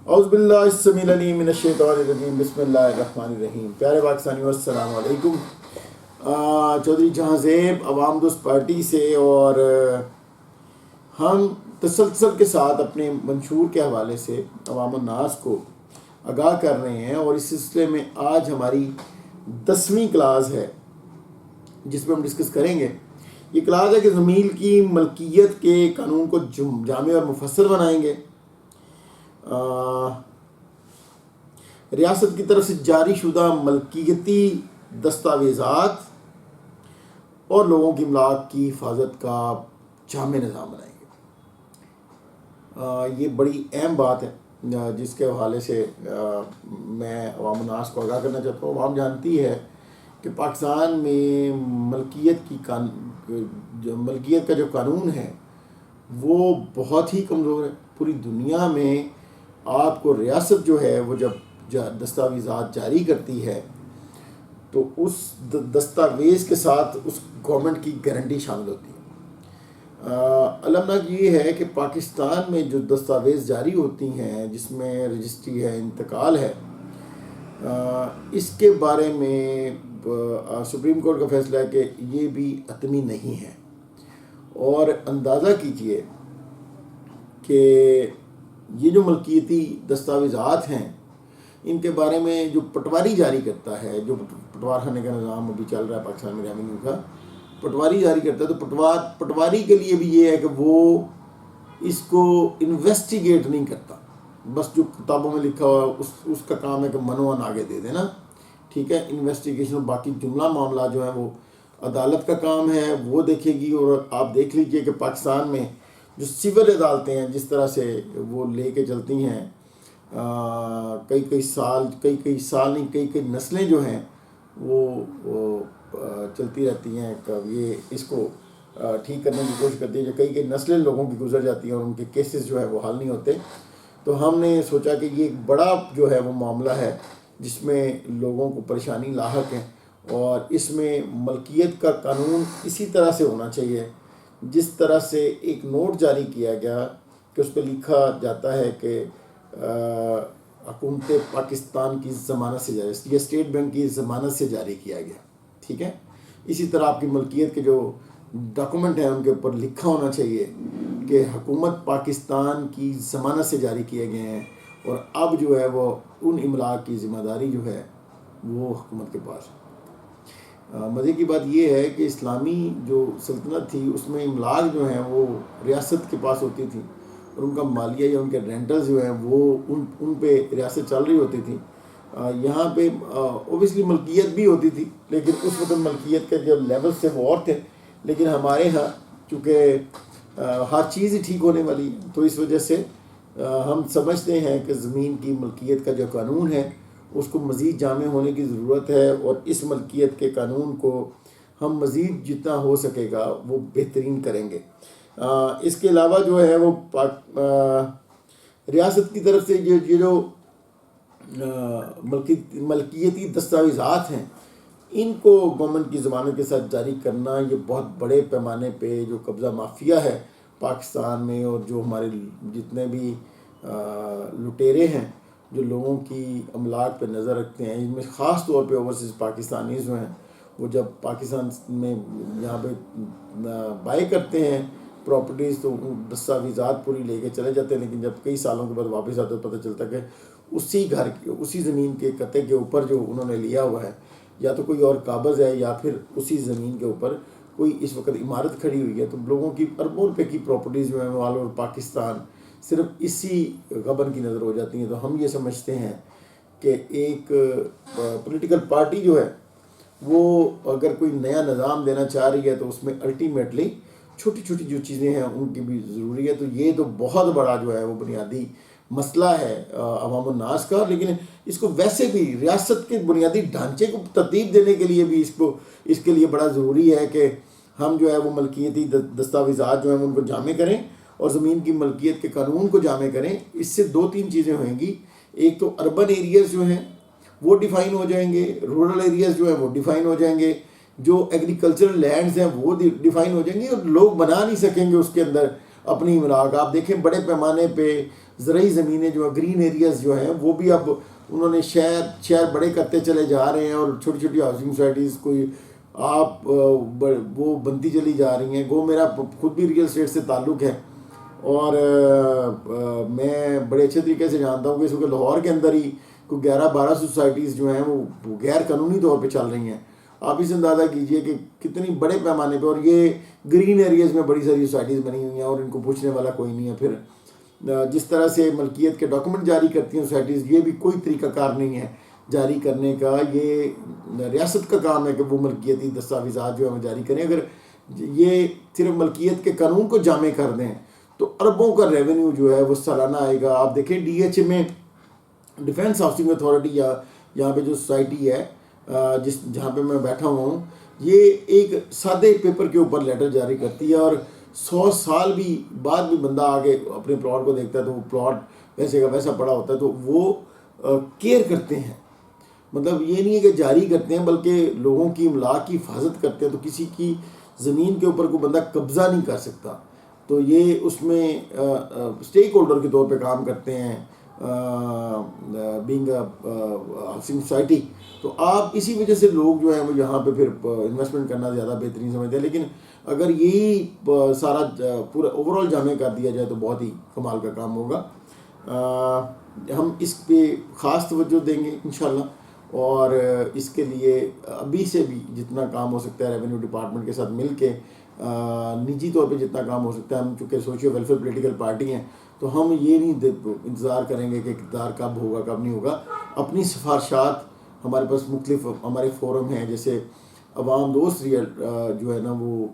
اعوذ باللہ السمیع العلیم من الشیطان الرجیم بسم اللہ الرحمن الرحیم. پیارے پاکستانیوں السلام علیکم. چودھری جہاں زیب عوام دوست پارٹی سے، اور ہم تسلسل کے ساتھ اپنے منشور کے حوالے سے عوام الناس کو آگاہ کر رہے ہیں، اور اس سلسلے میں آج ہماری 10ویں کلاس ہے جس میں ہم ڈسکس کریں گے. یہ کلاس ہے کہ زمین کی ملکیت کے قانون کو جامع اور مفصل بنائیں گے. ریاست کی طرف سے جاری شدہ ملکیتی دستاویزات اور لوگوں کی املاک کی حفاظت کا جامع نظام بنائیں گے. یہ بڑی اہم بات ہے جس کے حوالے سے میں عوام الناس کو آگاہ کرنا چاہتا ہوں. عوام جانتی ہے کہ پاکستان میں ملکیت کا جو قانون ہے وہ بہت ہی کمزور ہے. پوری دنیا میں آپ کو ریاست جو ہے وہ جب دستاویزات جاری کرتی ہے تو اس دستاویز کے ساتھ اس گورنمنٹ کی گارنٹی شامل ہوتی ہے. علمناک یہ ہے کہ پاکستان میں جو دستاویز جاری ہوتی ہیں جس میں رجسٹری ہے، انتقال ہے، اس کے بارے میں سپریم کورٹ کا فیصلہ ہے کہ یہ بھی حتمی نہیں ہے. اور اندازہ کیجئے کہ یہ جو ملکیتی دستاویزات ہیں ان کے بارے میں جو پٹواری جاری کرتا ہے، جو پٹوار خانے کا نظام ابھی چل رہا ہے پاکستان میں ریونیو کا، پٹواری جاری کرتا ہے، تو پٹواری کے لیے بھی یہ ہے کہ وہ اس کو انویسٹیگیٹ نہیں کرتا. بس جو کتابوں میں لکھا ہوا ہے اس کا کام ہے کہ منوان آگے دے دینا، ٹھیک ہے. انویسٹیگیشن اور باقی جملہ معاملات جو ہیں وہ عدالت کا کام ہے، وہ دیکھے گی. اور آپ دیکھ لیجئے کہ پاکستان میں جو سول عدالتیں ہیں جس طرح سے وہ لے کے چلتی ہیں، کئی سال نہیں، کئی نسلیں جو ہیں وہ چلتی رہتی ہیں. یہ اس کو ٹھیک کرنے کی کوشش کرتی ہے، جو کئی نسلیں لوگوں کی گزر جاتی ہیں اور ان کے کیسز جو ہے وہ حل نہیں ہوتے. تو ہم نے سوچا کہ یہ ایک بڑا جو ہے وہ معاملہ ہے جس میں لوگوں کو پریشانی لاحق ہے، اور اس میں ملکیت کا قانون اسی طرح سے ہونا چاہیے جس طرح سے ایک نوٹ جاری کیا گیا کہ اس پہ لکھا جاتا ہے کہ حکومت پاکستان کی ضمانت سے جاری، یہ اسٹیٹ بینک کی ضمانت سے جاری کیا گیا، ٹھیک ہے. اسی طرح آپ کی ملکیت کے جو ڈاکومنٹ ہیں ان کے اوپر لکھا ہونا چاہیے کہ حکومت پاکستان کی ضمانت سے جاری کیے گئے ہیں، اور اب جو ہے وہ ان املاک کی ذمہ داری جو ہے وہ حکومت کے پاس ہے. مزے کی بات یہ ہے کہ اسلامی جو سلطنت تھی اس میں املاک جو ہیں وہ ریاست کے پاس ہوتی تھی، اور ان کا مالیہ یا ان کے رینٹلز جو ہیں وہ ان پہ ریاست چل رہی ہوتی تھی. یہاں پہ اوبیسلی ملکیت بھی ہوتی تھی، لیکن اس وقت ملکیت کے جو لیولز تھے وہ اور تھے. لیکن ہمارے ہاں چونکہ ہر چیز ہی ٹھیک ہونے والی ہے، تو اس وجہ سے ہم سمجھتے ہیں کہ زمین کی ملکیت کا جو قانون ہے اس کو مزید جامع ہونے کی ضرورت ہے، اور اس ملکیت کے قانون کو ہم مزید جتنا ہو سکے گا وہ بہترین کریں گے. اس کے علاوہ جو ہے وہ ریاست کی طرف سے یہ جو ملکیتی دستاویزات ہیں ان کو گورنمنٹ کی ضمانت کے ساتھ جاری کرنا، یہ بہت بڑے پیمانے پہ جو قبضہ مافیا ہے پاکستان میں، اور جو ہمارے جتنے بھی لٹیرے ہیں جو لوگوں کی املاک پہ نظر رکھتے ہیں، ان میں خاص طور پہ اوورسیز پاکستانیز جو ہیں وہ جب پاکستان میں یہاں پہ بائی کرتے ہیں پراپرٹیز تو دستاویزات پوری لے کے چلے جاتے ہیں، لیکن جب کئی سالوں کے بعد واپس آتے تو پتہ چلتا کہ اسی گھر کی، اسی زمین کے قطعے کے اوپر جو انہوں نے لیا ہوا ہے یا تو کوئی اور قابض ہے، یا پھر اسی زمین کے اوپر کوئی اس وقت عمارت کھڑی ہوئی ہے. تو لوگوں کی اربوں روپے کی پراپرٹیز جو ہیں وہ آل اوور پاکستان صرف اسی غبن کی نظر ہو جاتی ہیں. تو ہم یہ سمجھتے ہیں کہ ایک پولیٹیکل پارٹی جو ہے وہ اگر کوئی نیا نظام دینا چاہ رہی ہے تو اس میں الٹیمیٹلی چھوٹی چھوٹی جو چیزیں ہیں ان کی بھی ضروری ہے. تو یہ تو بہت بڑا جو ہے وہ بنیادی مسئلہ ہے عوام الناس کا، لیکن اس کو ویسے بھی ریاست کے بنیادی ڈھانچے کو ترتیب دینے کے لیے بھی اس کے لیے بڑا ضروری ہے کہ ہم جو ہے وہ ملکیتی دستاویزات جو ہیں ان کو جامع کریں اور زمین کی ملکیت کے قانون کو جامع کریں. اس سے 2-3 چیزیں ہوئیں گی. ایک تو اربن ایریاز جو ہیں وہ ڈیفائن ہو جائیں گے، رورل ایریاز جو ہیں وہ ڈیفائن ہو جائیں گے، جو ایگریکلچرل لینڈز ہیں وہ ڈیفائن ہو جائیں گے، اور لوگ بنا نہیں سکیں گے اس کے اندر اپنی املاک. آپ دیکھیں بڑے پیمانے پہ زرعی زمینیں جو گرین ایریاز جو ہیں وہ بھی اب انہوں نے شہر بڑے کرتے چلے جا رہے ہیں، اور چھوٹی چھوٹی ہاؤسنگ سوسائٹیز کوئی آپ وہ بنتی چلی جا رہی ہیں. میرا خود بھی ریئل اسٹیٹ سے تعلق ہے، اور میں بڑے اچھے طریقے سے جانتا ہوں کہ اس وقت لاہور کے اندر ہی کوئی 11-12 سوسائٹیز جو ہیں وہ غیر قانونی طور پہ چل رہی ہیں. آپ اس اندازہ کیجئے کہ کتنی بڑے پیمانے پہ، اور یہ گرین ایریاز میں بڑی ساری سوسائٹیز بنی ہوئی ہیں اور ان کو پوچھنے والا کوئی نہیں ہے. پھر جس طرح سے ملکیت کے ڈاکومنٹ جاری کرتی ہیں سوسائٹیز، یہ بھی کوئی طریقہ کار نہیں ہے جاری کرنے کا. یہ ریاست کا کام ہے کہ وہ ملکیتی دستاویزات جو ہیں وہ جاری کریں. اگر یہ صرف ملکیت کے قانون کو جامع کر دیں تو اربوں کا ریونیو جو ہے وہ سالانہ آئے گا. آپ دیکھیں ڈی ایچ اے میں ڈیفینس ہاؤسنگ اتھارٹی یا یہاں پہ جو سوسائٹی ہے جہاں پہ میں بیٹھا ہوا ہوں، یہ ایک سادے پیپر کے اوپر لیٹر جاری کرتی ہے، اور 100 سال بھی بعد بھی بندہ آگے اپنے پلاٹ کو دیکھتا ہے تو وہ پلاٹ ویسے کا ویسا پڑا ہوتا ہے. تو وہ کیئر کرتے ہیں، مطلب یہ نہیں ہے کہ جاری کرتے ہیں بلکہ لوگوں کی املاک کی حفاظت کرتے ہیں. تو کسی کی زمین کے اوپر کوئی بندہ قبضہ نہیں کر سکتا. تو یہ اس میں اسٹیک ہولڈر کے طور پہ کام کرتے ہیں بینگ ہاؤسنگ سوسائٹی. تو آپ اسی وجہ سے لوگ جو ہیں وہ یہاں پہ پھر انویسٹمنٹ کرنا زیادہ بہترین سمجھتے ہیں. لیکن اگر یہی سارا پورا اوور آل جامع کر دیا جائے تو بہت ہی کمال کا کام ہوگا. ہم اس پہ خاص توجہ دیں گے انشاءاللہ، اور اس کے لیے ابھی سے بھی جتنا کام ہو سکتا ہے ریونیو ڈپارٹمنٹ کے ساتھ مل کے، نجی طور پہ جتنا کام ہو سکتا ہے، ہم چونکہ سوشیو ویلفیئر پولیٹیکل پارٹی ہیں تو ہم یہ نہیں انتظار کریں گے کہ اقتدار کب ہوگا کب نہیں ہوگا. اپنی سفارشات ہمارے پاس مختلف ہمارے فورم ہیں، جیسے عوام دوست جو ہے نا وہ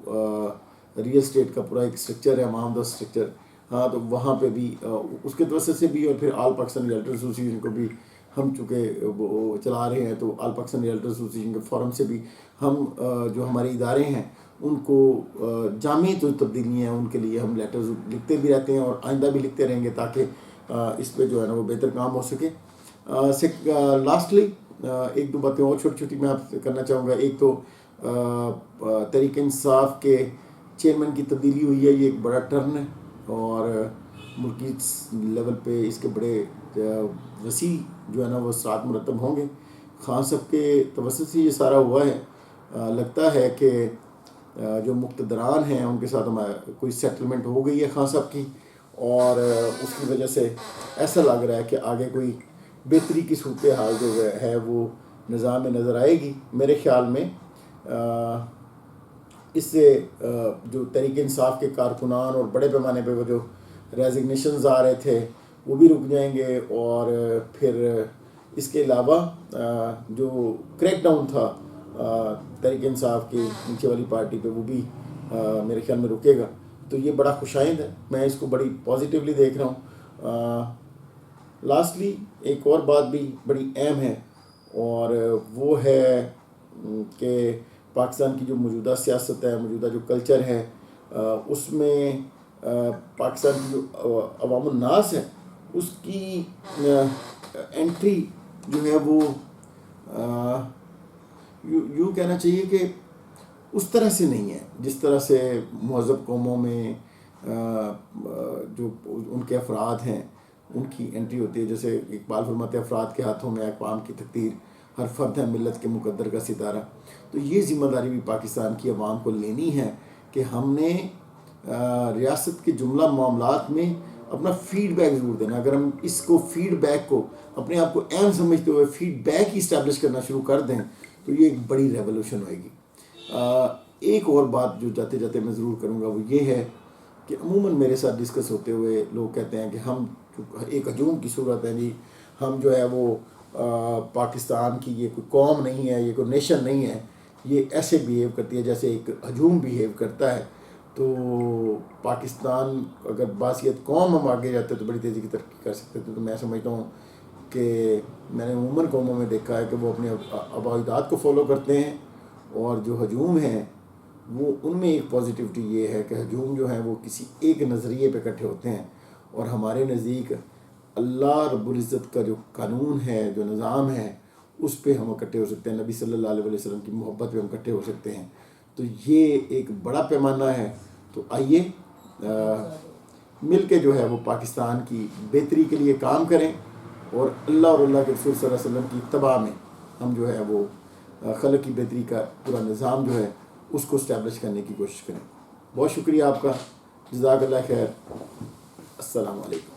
ریئل اسٹیٹ کا پورا ایک اسٹرکچر ہے، عوام دوست اسٹرکچر. ہاں تو وہاں پہ بھی اس کے توسط سے بھی، اور پھر آل پاکستان ریئلٹر ایسوسیشن کو بھی ہم چونکہ وہ چلا رہے ہیں تو آل پاکستان ریئلٹر ایسوسیشن کے فورم سے بھی ہم جو ہمارے ادارے ہیں ان کو جامع جو تبدیلی ہیں ان کے لیے ہم لیٹرز لکھتے بھی رہتے ہیں، اور آئندہ بھی لکھتے رہیں گے تاکہ اس پہ جو ہے نا وہ بہتر کام ہو سکے. لاسٹلی ایک دو باتیں اور چھوٹی چھوٹی میں آپ سے کرنا چاہوں گا. ایک تو تحریک انصاف کے چیئرمین کی تبدیلی ہوئی ہے، یہ ایک بڑا ٹرن ہے، اور ملکی لیول پہ اس کے بڑے وسیع جو ہے نا وہ اثرات مرتب ہوں گے. خان صاحب کے توسط سے یہ سارا ہوا ہے. لگتا ہے کہ جو مقتدران ہیں ان کے ساتھ ہمارا کوئی سیٹلمنٹ ہو گئی ہے خان صاحب کی، اور اس کی وجہ سے ایسا لگ رہا ہے کہ آگے کوئی بہتری کی صورتحال جو ہے وہ نظام میں نظر آئے گی. میرے خیال میں اس سے جو تحریک انصاف کے کارکنان اور بڑے پیمانے پہ وہ جو ریزگنیشنز آ رہے تھے وہ بھی رک جائیں گے، اور پھر اس کے علاوہ جو کریک ڈاؤن تھا تحریک انصاف کی نیچے والی پارٹی پہ وہ بھی میرے خیال میں رکے گا. تو یہ بڑا خوشائند ہے، میں اس کو بڑی پازیٹیولی دیکھ رہا ہوں. لاسٹلی ایک اور بات بھی بڑی اہم ہے، اور وہ ہے کہ پاکستان کی جو موجودہ سیاست ہے، موجودہ جو کلچر ہے، اس میں پاکستان کی جو عوام الناس ہے اس کی انٹری جو ہے وہ یوں کہنا چاہیے کہ اس طرح سے نہیں ہے جس طرح سے مہذب قوموں میں جو ان کے افراد ہیں ان کی انٹری ہوتی ہے. جیسے اقبال فرماتے ہیں افراد کے ہاتھوں میں اقوام کی تقدیر، ہر فرد ہے ملت کے مقدر کا ستارہ. تو یہ ذمہ داری بھی پاکستان کی عوام کو لینی ہے کہ ہم نے ریاست کے جملہ معاملات میں اپنا فیڈ بیک ضرور دینا. اگر ہم اس کو فیڈ بیک کو اپنے آپ کو اہم سمجھتے ہوئے فیڈ بیک ہی اسٹیبلش کرنا شروع کر دیں تو یہ ایک بڑی ریولوشن ہوئے گی. ایک اور بات جو جاتے جاتے میں ضرور کروں گا وہ یہ ہے کہ عموماً میرے ساتھ ڈسکس ہوتے ہوئے لوگ کہتے ہیں کہ ہم ایک ہجوم کی صورت ہے جی، ہم جو ہے وہ پاکستان کی یہ کوئی قوم نہیں ہے، یہ کوئی نیشن نہیں ہے، یہ ایسے بیہیو کرتی ہے جیسے ایک ہجوم بیہیو کرتا ہے. تو پاکستان اگر بحیثیت قوم ہم آگے جاتے تو بڑی تیزی کی ترقی کر سکتے تھے. تو میں سمجھتا ہوں کہ میں نے عموماً قوموں میں دیکھا ہے کہ وہ اپنے آباء و اجداد کو فالو کرتے ہیں، اور جو ہجوم ہیں وہ ان میں ایک پازیٹیوٹی یہ ہے کہ ہجوم جو ہیں وہ کسی ایک نظریے پہ اکٹھے ہوتے ہیں، اور ہمارے نزدیک اللہ رب العزت کا جو قانون ہے، جو نظام ہے، اس پہ ہم اکٹھے ہو سکتے ہیں. نبی صلی اللہ علیہ وسلم کی محبت پہ ہم اکٹھے ہو سکتے ہیں. تو یہ ایک بڑا پیمانہ ہے. تو آئیے مل کے جو ہے وہ پاکستان کی بہتری کے لیے کام کریں، اور اللہ اور اللہ کے رسول صلی اللہ علیہ وسلم کی اتباع میں ہم جو ہے وہ خلق کی بہتری کا پورا نظام جو ہے اس کو اسٹیبلش کرنے کی کوشش کریں۔ بہت شکریہ آپ کا، جزاک اللہ خیر، السلام علیکم۔